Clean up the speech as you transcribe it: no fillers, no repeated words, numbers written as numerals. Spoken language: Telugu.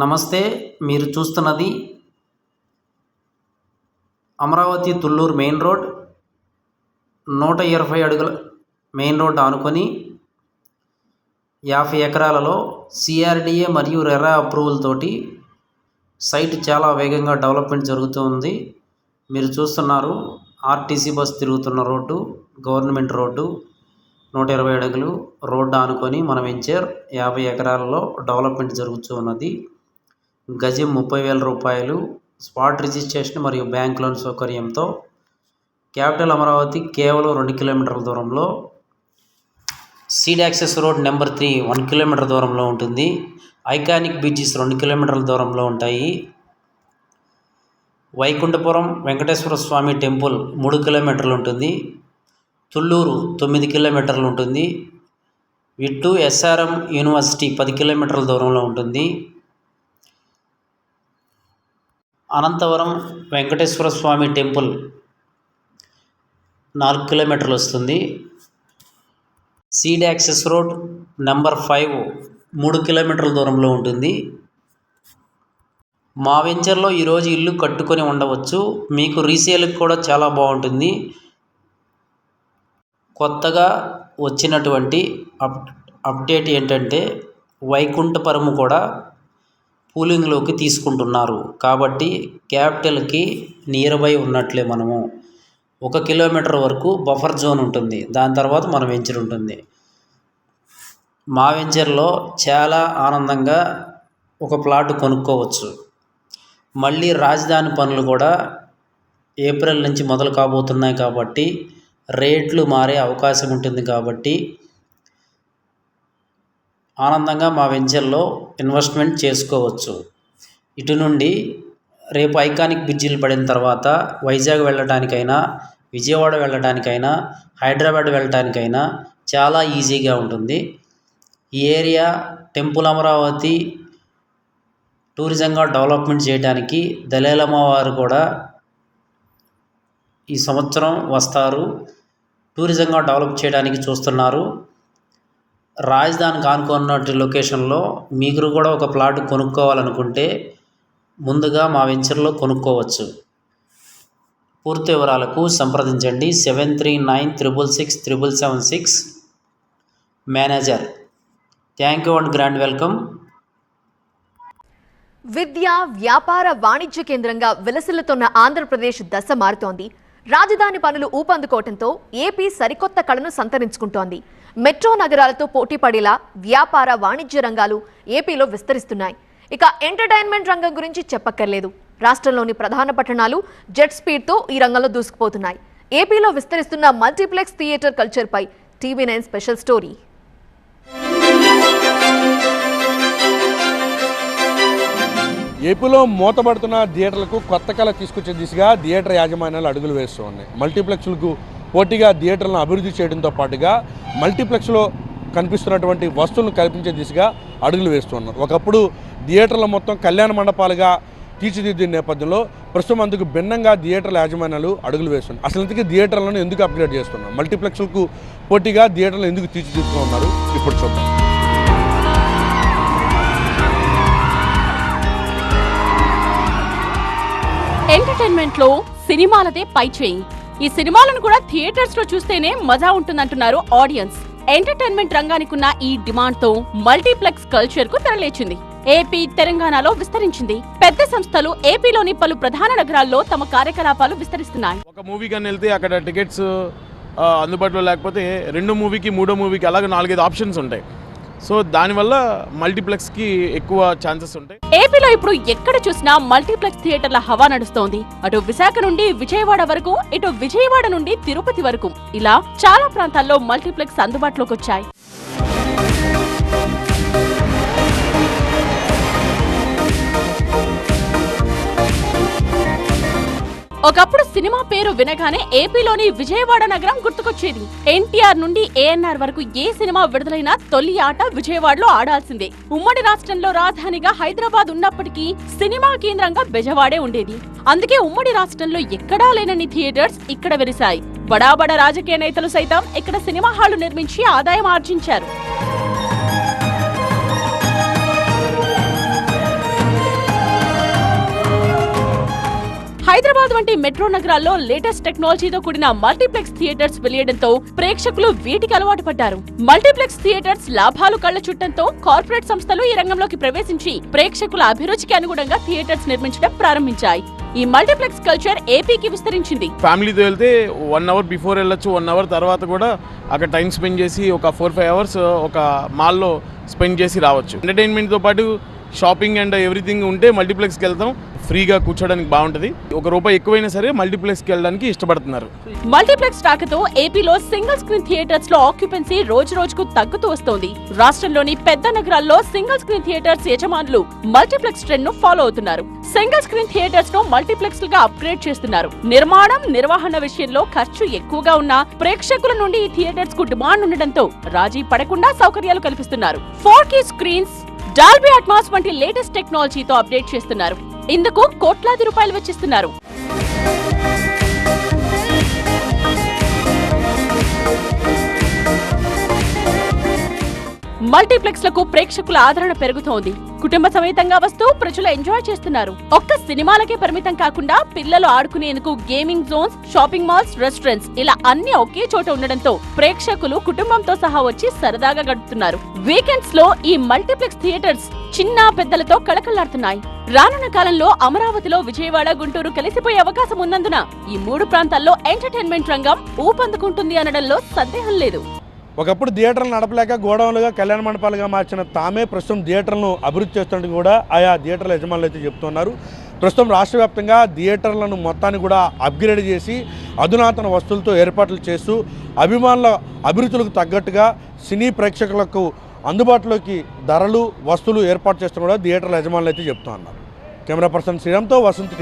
నమస్తే. మీరు చూస్తున్నది అమరావతి తుళ్ళూరు మెయిన్ రోడ్, 120 అడుగుల మెయిన్ రోడ్ ఆనుకొని 50 ఎకరాలలో సిఆర్డిఏ మరియు రెరా అప్రూవల్ తోటి సైట్ చాలా వేగంగా డెవలప్మెంట్ జరుగుతూ ఉంది. మీరు చూస్తున్నారు ఆర్టీసీ బస్ తిరుగుతున్న రోడ్డు, గవర్నమెంట్ రోడ్డు, 120 అడుగులు రోడ్డు ఆనుకొని మన వెంచర్ 50 ఎకరాలలో డెవలప్మెంట్ జరుగుతూ ఉన్నది. గజం 30,000 రూపాయలు, స్పాట్ రిజిస్ట్రేషన్ మరియు బ్యాంక్ లోన్ సౌకర్యంతో క్యాపిటల్ అమరావతి కేవలం 2 కిలోమీటర్ల దూరంలో, seed access road number 3 1 kilometre దూరంలో ఉంటుంది. ఐకానిక్ బీచెస్ 2 కిలోమీటర్ల దూరంలో ఉంటాయి. వైకుంఠపురం వెంకటేశ్వర స్వామి టెంపుల్ 3 కిలోమీటర్లు ఉంటుంది. తుళ్ళూరు 9 కిలోమీటర్లు ఉంటుంది. విట్టు ఎస్ఆర్ఎం యూనివర్సిటీ 10 కిలోమీటర్ల దూరంలో ఉంటుంది. అనంతవరం వెంకటేశ్వర స్వామి టెంపుల్ 4 కిలోమీటర్లు వస్తుంది. సీడ్ యాక్సెస్ రోడ్ నెంబర్ 5 3 కిలోమీటర్ల దూరంలో ఉంటుంది. మా వెంచర్లో ఈరోజు ఇల్లు కట్టుకొని ఉండవచ్చు. మీకు రీసేల్కి కూడా చాలా బాగుంటుంది. కొత్తగా వచ్చినటువంటి అప్డేట్ ఏంటంటే వైకుంఠపురం కూడా పూలింగ్లోకి తీసుకుంటున్నారు. కాబట్టి క్యాపిటల్కి నియర్ బై ఉన్నట్లే మనము 1 కిలోమీటర్ వరకు బఫర్ జోన్ ఉంటుంది. దాని తర్వాత మన వెంచర్ ఉంటుంది. మా వెంచర్లో చాలా ఆనందంగా ఒక ప్లాట్ కొనుక్కోవచ్చు. మళ్ళీ రాజధాని పనులు కూడా ఏప్రిల్ నుంచి మొదలు కాబోతున్నాయి కాబట్టి రేట్లు మారే అవకాశం ఉంటుంది. కాబట్టి ఆనందంగా మా వెంచర్లో ఇన్వెస్ట్మెంట్ చేసుకోవచ్చు. ఇటు నుండి రేపు ఐకానిక్ బ్రిడ్జిలు పడిన తర్వాత వైజాగ్ వెళ్ళడానికైనా, విజయవాడ వెళ్ళడానికైనా, హైదరాబాద్ వెళ్ళడానికైనా చాలా ఈజీగా ఉంటుంది. ఈ ఏరియా టెంపుల్ అమరావతి టూరిజంగా డెవలప్మెంట్ చేయడానికి దళేలమ్మ వారు కూడా ఈ సంవత్సరం వస్తారు. టూరిజంగా డెవలప్ చేయడానికి చూస్తున్నారు. రాజధానికి ఆనుకున్నటువంటి లొకేషన్లో మీరు కూడా ఒక ప్లాట్ కొనుక్కోవాలనుకుంటే ముందుగా మా వెంచర్లో కొనుక్కోవచ్చు. పూర్తి వివరాలకు సంప్రదించండి 7396667776. Manager. Thank you and grand welcome. విద్య, వ్యాపార, వాణిజ్య కేంద్రంగా విలసిల్లుతున్న ఆంధ్రప్రదేశ్ దశ మారుతోంది. రాజధాని పనులు ఊపందుకోవడంతో ఏపీ సరికొత్త కళను సంతరించుకుంటోంది. మెట్రో నగరాలతో పోటీ పడేలా వ్యాపార, వాణిజ్య రంగాలు ఏపీలో విస్తరిస్తున్నాయి. ఇక ఎంటర్టైన్మెంట్ రంగం గురించి చెప్పక్కర్లేదు. రాష్ట్రంలోని ప్రధాన పట్టణాలు జెట్ స్పీడ్తో ఈ రంగంలో దూసుకుపోతున్నాయి. ఏపీలో విస్తరిస్తున్న మల్టీప్లెక్స్ థియేటర్ కల్చర్పై TV9 స్పెషల్ స్టోరీ. ఏపీలో మూతపడుతున్న థియేటర్లకు కొత్త కళ తీసుకొచ్చే దిశగా థియేటర్ యాజమాన్యాలు అడుగులు వేస్తూ ఉన్నాయి. మల్టీప్లెక్స్లకు పోటీగా థియేటర్లను అభివృద్ధి చేయడంతో పాటుగా మల్టీప్లెక్స్లో కనిపిస్తున్నటువంటి వస్తువులను కల్పించే దిశగా అడుగులు వేస్తున్నారు. ఒకప్పుడు థియేటర్ల మొత్తం కళ్యాణ మండపాలుగా తీర్చిదిద్దిన నేపథ్యంలో ప్రస్తుతం అందుకు భిన్నంగా థియేటర్ల యాజమాన్యాలు అడుగులు వేస్తున్నారు. అసలు ఇంతకీ థియేటర్లను ఎందుకు అప్గ్రేడ్ చేస్తున్నారు, మల్టీప్లెక్స్లకు పోటీగా థియేటర్లు ఎందుకు తీర్చిదిద్దుతున్నారు ఇప్పుడు చూద్దాం. ఎంటర్టైన్మెంట్ లో సినిమాలదే పై చేయి. ఈ సినిమాలను కూడా థియేటర్స్ లో చూస్తేనే మజా ఉంటుందంటున్నారు ఆడియన్స్. ఎంటర్టైన్మెంట్ రంగానికి ఉన్న ఈ డిమాండ్ తో మల్టీప్లెక్స్ కల్చర్ కు తెరలేచింది. ఏపీ, తెలంగాణలో విస్తరించింది. పెద్ద సంస్థలు ఏపీలోని పలు ప్రధాన నగరాల్లో తమ కార్యకలాపాలు విస్తరిస్తున్నాయి. ఒక మూవీ కానీ వెళ్తే అక్కడ టికెట్స్ అందుబాటులో లేకపోతే రెండో మూవీకి, మూడో మూవీకి అలాగే 4-5 ఆప్షన్స్ ఉంటాయి. సో దానివల్ల మల్టీప్లెక్స్కి ఎక్కువ ఛాన్సెస్ ఉంటాయి. ఏపీలో ఇప్పుడు ఎక్కడ చూసినా మల్టీప్లెక్స్ థియేటర్ల హవా నడుస్తోంది. అటు విశాఖ నుండి విజయవాడ వరకు, ఇటు విజయవాడ నుండి తిరుపతి వరకు ఇలా చాలా ప్రాంతాల్లో మల్టీప్లెక్స్ అందుబాటులోకి వచ్చాయి. ఒకప్పుడు సినిమా పేరు వినగానే ఏపీలోని విజయవాడ నగరం గుర్తుకొచ్చేది. ఎన్టీఆర్ నుండి ఏఎన్ఆర్ వరకు ఏ సినిమా విడుదలైనా తొలి ఆట విజయవాడలో ఆడాల్సిందే. ఉమ్మడి రాష్ట్రంలో రాజధానిగా హైదరాబాద్ ఉన్నప్పటికీ సినిమా కేంద్రంగా బెజవాడే ఉండేది. అందుకే ఉమ్మడి రాష్ట్రంలో ఎక్కడా లేనన్ని థియేటర్స్ ఇక్కడ వెలిశాయి. బడాబడ రాజకీయ నేతలు సైతం ఇక్కడ సినిమా హాళ్లు నిర్మించి ఆదాయం ఆర్జించారు. హైదరాబాద్ వంటి మెట్రో నగరాల్లో లేటెస్ట్ టెక్నాలజీతో కూడిన మల్టీప్లెక్స్ థియేటర్స్ వెలియడంతో ప్రేక్షకులు వీటికి అలవాటు పడ్డారు. మల్టీప్లెక్స్ థియేటర్స్ లాభాలు కళ్ల చుట్టంతో కార్పొరేట్ సంస్థలు ఈ రంగంలోకి ప్రవేశించి ప్రేక్షకుల అభిరుచికి అనుగుణంగా థియేటర్స్ నిర్మించడం ప్రారంభించాయి. ఈ మల్టీప్లెక్స్ కల్చర్ ఏపీకి విస్తరించింది. ఫ్యామిలీతో వెళ్తే 1 అవర్ బిఫోర్ వెళ్ళొచ్చు, 1 అవర్ తర్వాత కూడా అక్కడ టైం స్పెండ్ చేసి ఒక 4-5 అవర్స్ ఒక మాల్లో స్పెండ్ చేసి రావచ్చు. ఎంటర్టైన్మెంట్తో పాటు షాపింగ్ అండ్ ఎవ్రీథింగ్ ఉంటే మల్టీప్లెక్స్కి వెళ్తాం, ఫ్రీగా కూర్చోడానికి బాగుంటుంది. ₹1 ఎక్కువైనా సరే మల్టీప్లెక్స్కి వెళ్ళడానికి ఇష్టపడుతున్నారు. మల్టీప్లెక్స్ రాకతో ఏపీలో సింగిల్ స్క్రీన్ థియేటర్స్ లో ఆక్యుపెన్సీ రోజు రోజుకు తగ్గుతూ వస్తోంది. రాష్ట్రంలోని పెద్ద నగరాల్లో సింగిల్ స్క్రీన్ థియేటర్స్ యజమానులు మల్టీప్లెక్స్ ట్రెండ్ ను ఫాలో అవుతున్నారు. సింగిల్ స్క్రీన్ థియేటర్స్ ను మల్టీప్లెక్స్ గా అప్గ్రేడ్ చేస్తున్నారు. నిర్మాణం, నిర్వహణ విషయంలో ఖర్చు ఎక్కువగా ఉన్న ప్రేక్షకుల నుండి ఈ థియేటర్స్ కు డిమాండ్ ఉండడంతో రాజీ పడకుండా సౌకర్యాలు కల్పిస్తున్నారు. 4K స్క్రీన్స్, డాల్బీ అట్మాస్ వంటి లేటెస్ట్ టెక్నాలజీతో అప్డేట్ చేస్తున్నారు. ఇందుకు కోట్లాది రూపాయలు వెచ్చిస్తున్నారు. మల్టీప్లెక్స్ లకు ప్రేక్షకుల ఆదరణ పెరుగుతోంది. కుటుంబ సమేతంగా వస్తూ ప్రజలు ఎంజాయ్ చేస్తున్నారు. ఒక్క సినిమాలకే పరిమితం కాకుండా పిల్లలు ఆడుకునేందుకు gaming zones, shopping malls, restaurants ఇలా అన్ని ఒకే చోట ఉండడంతో ప్రేక్షకులు కుటుంబంతో సహా వచ్చి సరదాగా గడుపుతున్నారు. వీకెండ్స్ లో ఈ మల్టీప్లెక్స్ థియేటర్స్ చిన్న పెద్దలతో కళకళలాడుతున్నాయి. రానున్న కాలంలో అమరావతిలో విజయవాడ, గుంటూరు కలిసిపోయే అవకాశం ఉన్నందున ఈ 3 ప్రాంతాల్లో ఎంటర్టైన్మెంట్ రంగం ఊపందుకుంటుంది అనడంలో సందేహం లేదు. ఒకప్పుడు థియేటర్లు నడపలేక గోడౌన్లుగా, కళ్యాణ మండపాలుగా మార్చిన తామే ప్రస్తుతం థియేటర్లను అభివృద్ధి చేస్తున్నట్టు కూడా ఆయా థియేటర్ల యజమానులు అయితే చెప్తున్నారు. ప్రస్తుతం రాష్ట్ర వ్యాప్తంగా థియేటర్లను మొత్తాన్ని కూడా అప్గ్రేడ్ చేసి అధునాతన వస్తువులతో ఏర్పాట్లు చేస్తూ అభిమానుల అభిరుచులకు తగ్గట్టుగా సినీ ప్రేక్షకులకు అందుబాటులోకి ధరలు, వస్తువులు ఏర్పాటు చేస్తూ కూడా థియేటర్ల యజమానులు అయితే చెప్తూ ఉన్నారు. కెమెరా పర్సన్ శ్రీరామ్తో వసంత్.